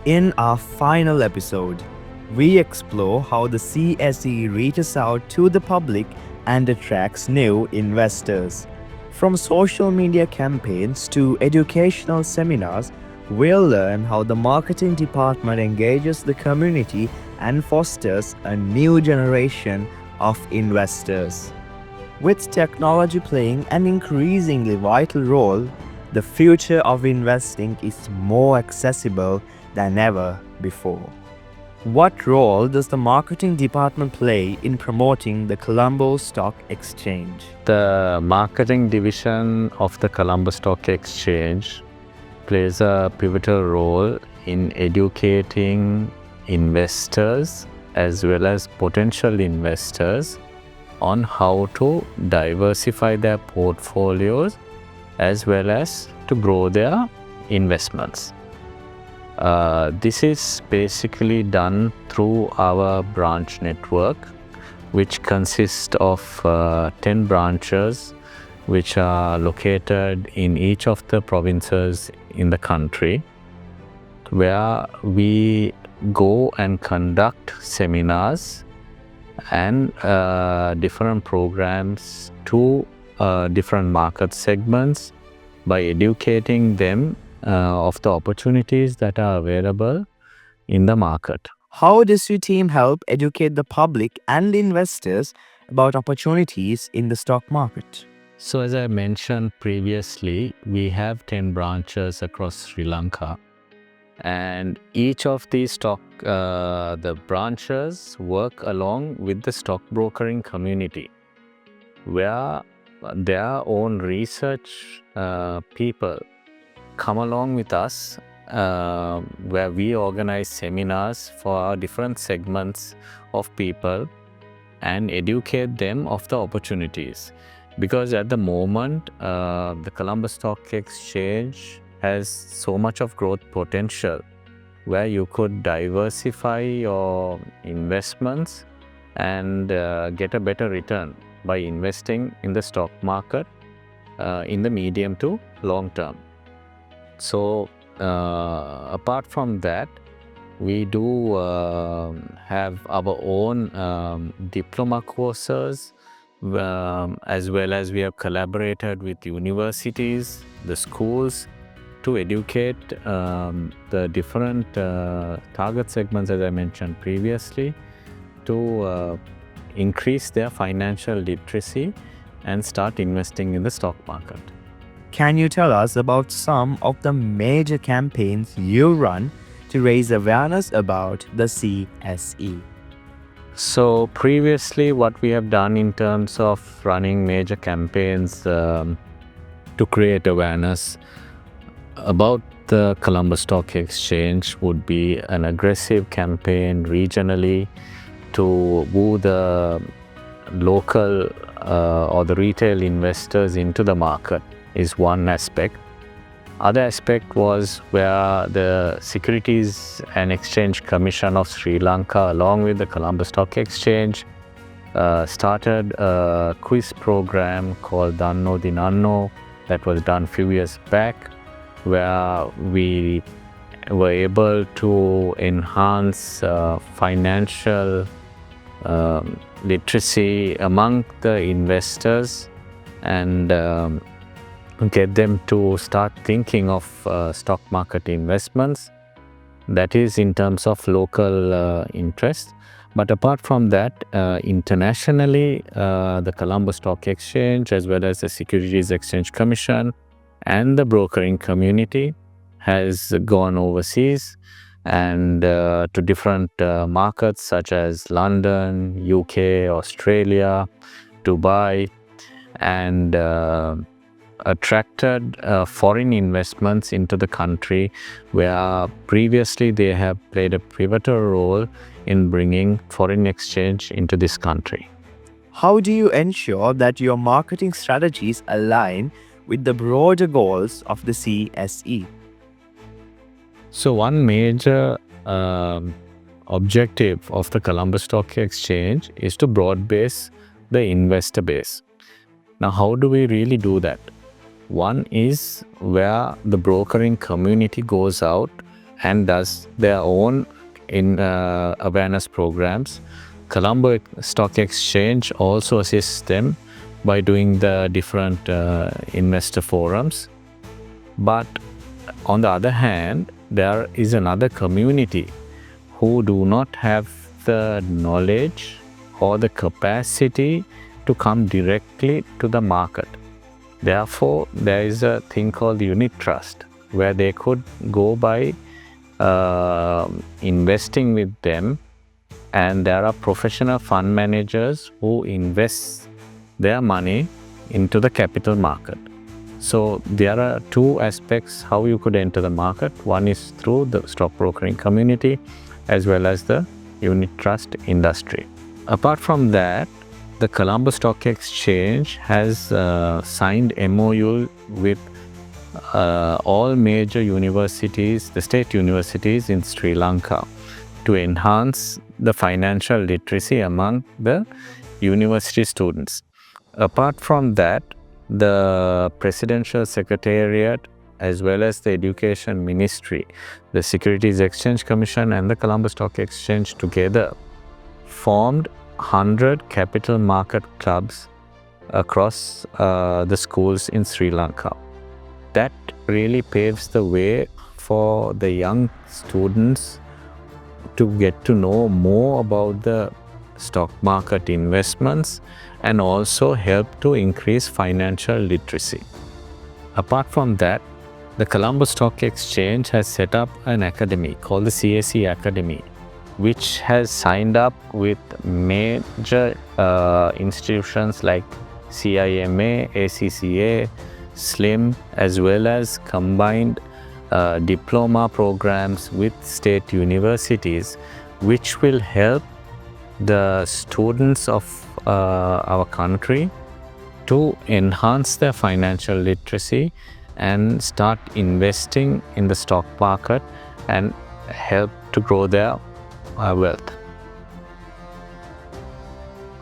In our final episode, we explore how the CSE reaches out to the public and attracts new investors. From social media campaigns to educational seminars, we'll learn how the marketing department engages the community and fosters a new generation of investors. With technology playing an increasingly vital role, the future of investing is more accessible than ever before. What role does the marketing department play in promoting the Colombo Stock Exchange? The marketing division of the Colombo Stock Exchange plays a pivotal role in educating investors as well as potential investors on how to diversify their portfolios as well as to grow their investments. This is basically done through our branch network, which consists of 10 branches which are located in each of the provinces in the country, where we go and conduct seminars and different programs to different market segments by educating them of the opportunities that are available in the market. How does your team help educate the public and investors about opportunities in the stock market? So as I mentioned previously, we have 10 branches across Sri Lanka, and each of these the branches work along with the stockbrokering community, where their own research people come along with us, where we organize seminars for our different segments of people and educate them of the opportunities. Because at the moment, the Colombo Stock Exchange has so much of growth potential, where you could diversify your investments and get a better return by investing in the stock market in the medium to long term. So apart from that, we do have our own diploma courses, as well as we have collaborated with universities, the schools, to educate the different target segments, as I mentioned previously, to increase their financial literacy and start investing in the stock market. Can you tell us about some of the major campaigns you run to raise awareness about the CSE? So previously, what we have done in terms of running major campaigns to create awareness about the Colombo Stock Exchange would be an aggressive campaign regionally to woo the local or the retail investors into the market is one aspect. Other aspect was where the Securities and Exchange Commission of Sri Lanka, along with the Colombo Stock Exchange, started a quiz program called Danno Dinanno that was done a few years back, where we were able to enhance financial literacy among the investors and get them to start thinking of stock market investments. That is in terms of local interest. But apart from that, internationally, the Colombo Stock Exchange, as well as the Securities Exchange Commission and the brokering community, has gone overseas and to different markets such as London, UK, Australia, Dubai, and attracted foreign investments into the country, where previously they have played a pivotal role in bringing foreign exchange into this country. How do you ensure that your marketing strategies align with the broader goals of the CSE? So one major objective of the Colombo Stock Exchange is to broad base the investor base. Now, how do we really do that? One is where the brokering community goes out and does their own awareness programs. Colombo Stock Exchange also assists them by doing the different investor forums. But on the other hand, there is another community who do not have the knowledge or the capacity to come directly to the market. Therefore, there is a thing called unit trust, where they could go by investing with them, and there are professional fund managers who invest their money into the capital market. So there are two aspects how you could enter the market. One is through the stockbrokering community as well as the unit trust industry. Apart from that, the Colombo Stock Exchange has signed MOU with all major universities, the state universities in Sri Lanka, to enhance the financial literacy among the university students. Apart from that, the Presidential Secretariat as well as the Education Ministry, the Securities Exchange Commission and the Colombo Stock Exchange together formed 100 capital market clubs across the schools in Sri Lanka. That really paves the way for the young students to get to know more about the stock market investments and also help to increase financial literacy. Apart from that, the Colombo Stock Exchange has set up an academy called the CSE Academy, which has signed up with major institutions like CIMA, ACCA, SLIM, as well as combined diploma programs with state universities, which will help the students of our country to enhance their financial literacy and start investing in the stock market and help to grow their wealth.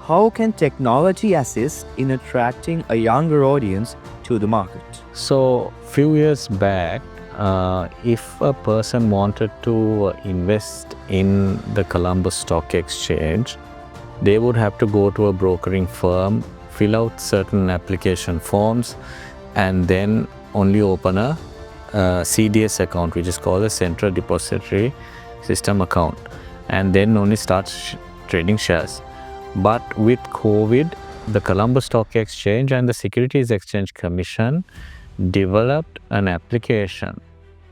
How can technology assist in attracting a younger audience to the market? So, few years back, if a person wanted to invest in the Colombo Stock Exchange, they would have to go to a brokering firm, fill out certain application forms, and then only open a CDS account, which is called a Central Depository System account, and then only start trading shares. But with COVID, the Colombo Stock Exchange and the Securities Exchange Commission developed an application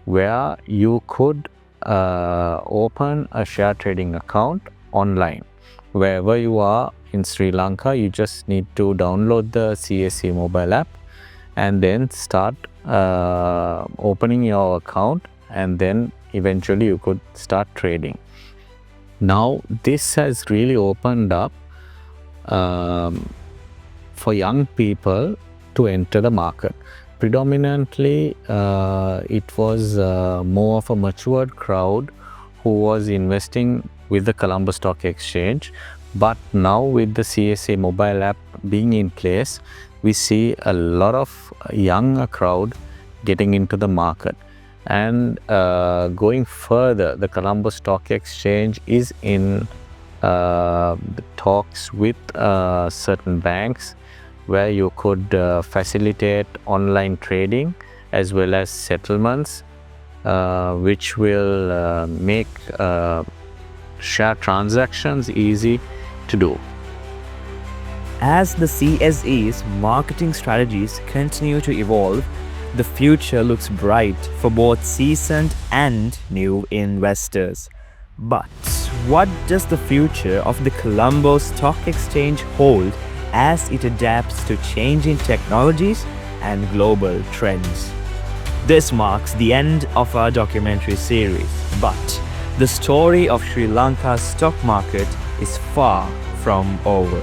where you could open a share trading account online. Wherever you are in Sri Lanka, you just need to download the CSE mobile app and then start opening your account, and then eventually you could start trading. Now, this has really opened up for young people to enter the market. Predominantly, it was more of a matured crowd who was investing with the Colombo Stock Exchange. But now with the CSA mobile app being in place, we see a lot of younger crowd getting into the market. And going further, the Colombo Stock Exchange is in talks with certain banks where you could facilitate online trading as well as settlements, which will make share transactions easy to do. As the CSE's marketing strategies continue to evolve, the future looks bright for both seasoned and new investors. But what does the future of the Colombo Stock Exchange hold as it adapts to changing technologies and global trends? This marks the end of our documentary series, but the story of Sri Lanka's stock market is far from over.